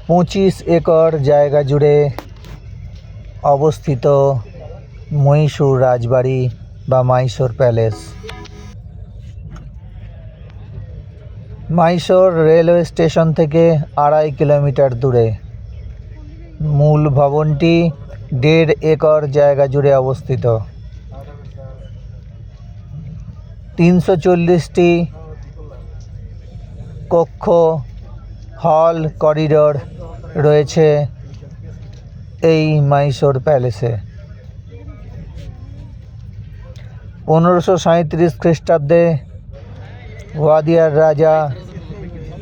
25 acre জায়গা জুড়ে অবস্থিত মহীশূর রাজবাড়ি বা Mysore palace. Mysore railway station থেকে 2.5 কিলোমিটার দূরে। মূল ভবনটি 1.5 একর জায়গা জুড়ে অবস্থিত। 340টি কক্ষ, হল, করিডোর রয়েছে এই মাইসোর প্যালেসে। 1537 খ্রিস্টাব্দে ওয়াদিয়ার রাজা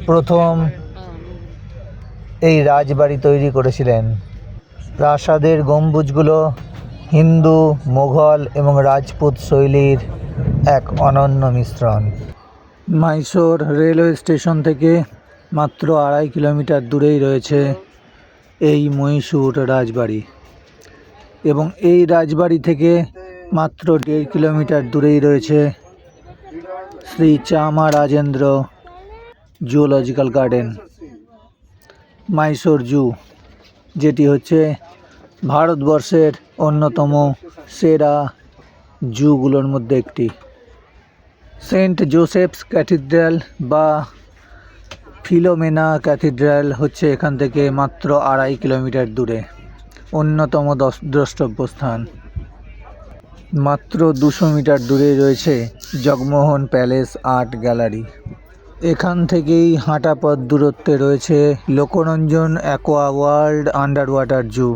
প্রথম এই রাজবাড়ি তৈরি করেছিলেন। প্রাসাদের গম্বুজগুলো হিন্দু, মুঘল এবং রাজপুত শৈলীর এক অনন্য মিশ্রণ। মাইসোর রেলওয়ে স্টেশন থেকে মাত্র 2.5 কিলোমিটার দূরেই রয়েছে এই মহীশূর রাজবাড়ি, এবং এই রাজবাড়ি থেকে মাত্র 1.5 কিলোমিটার দূরেই রয়েছে শ্রী চামারাজেন্দ্র জুওলজিক্যাল গার্ডেন, মাইসোর জু, যেটি হচ্ছে ভারতবর্ষের অন্যতম সেরা জুগুলোর মধ্যে একটি। সেন্ট জোসেফস ক্যাথিড্রাল বা ফিলোমেনা ক্যাথিড্রাল হচ্ছে এখান থেকে মাত্র 2.5 কিলোমিটার দূরে অন্যতম দ্রষ্টব্য স্থান। মাত্র 200 মিটার দূরে রয়েছে জগমোহন প্যালেস আর্ট গ্যালারি। এখান থেকেই হাঁটা পথ দূরত্বে রয়েছে Lokranjan aqua world under water zoo.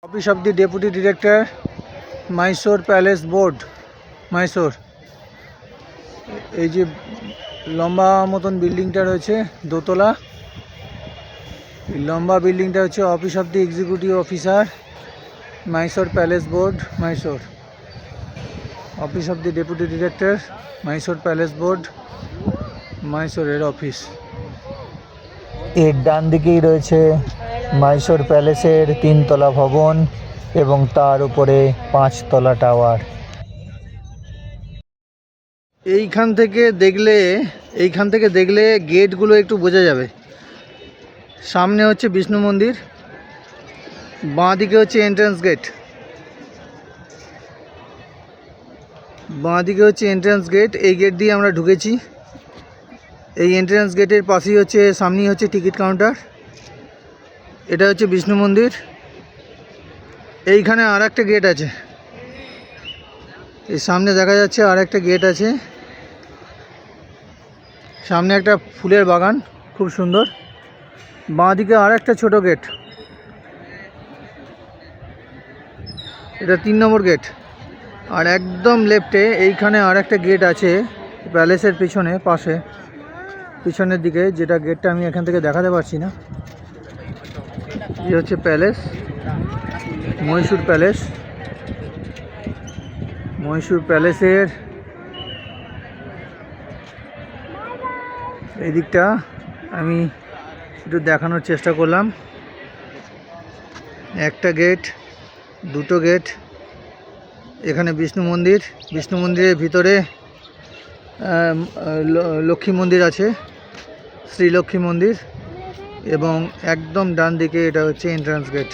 Office of the deputy director, Mysore palace board, Mysore. এই যে লম্বা মতন বিল্ডিংটা রয়েছে, দোতলা, এই লম্বা বিল্ডিংটা হচ্ছে office of the executive officer, Mysore palace board, Mysore. Office of the deputy director, Mysore palace board, মাইসোরের অফিস। এর ডান দিকেই রয়েছে মাইসোর প্যালেসের 3 তলা ভবন এবং তার উপরে 5 তলা টাওয়ার। এইখান থেকে দেখলে গেটগুলো একটু বোঝা যাবে। সামনে হচ্ছে বিষ্ণু মন্দির, বাঁ দিকে হচ্ছে এন্ট্রান্স গেট, এই গেট দিয়ে আমরা ঢুকেছি। এই এন্ট্রান্স গেটের পাশেই হচ্ছে, সামনেই হচ্ছে টিকিট কাউন্টার। এটা হচ্ছে বিষ্ণু মন্দির। এইখানে আর একটা গেট আছে, এই সামনে দেখা যাচ্ছে আর একটা গেট আছে। সামনে একটা ফুলের বাগান, খুব সুন্দর। বাঁ দিকে আর একটা ছোট গেট, এটা 3 নম্বর গেট। আর একদম লেফটে এইখানে আর একটা গেট আছে প্যালেসের পিছনের দিকে, যেটা গেটটা আমি এখান থেকে দেখাতে পারছি না। এই হচ্ছে প্যালেস, মহীশূর প্যালেস। মহীশূর প্যালেসের এই দিকটা আমি একটু দেখানোর চেষ্টা করলাম। একটা গেট, দুটো গেট। এখানে বিষ্ণু মন্দিরের ভিতরে লক্ষ্মী মন্দির আছে, শ্রী লক্ষ্মী মন্দির, এবং একদম ডান দিকে এটা হচ্ছে এন্ট্রান্স গেট।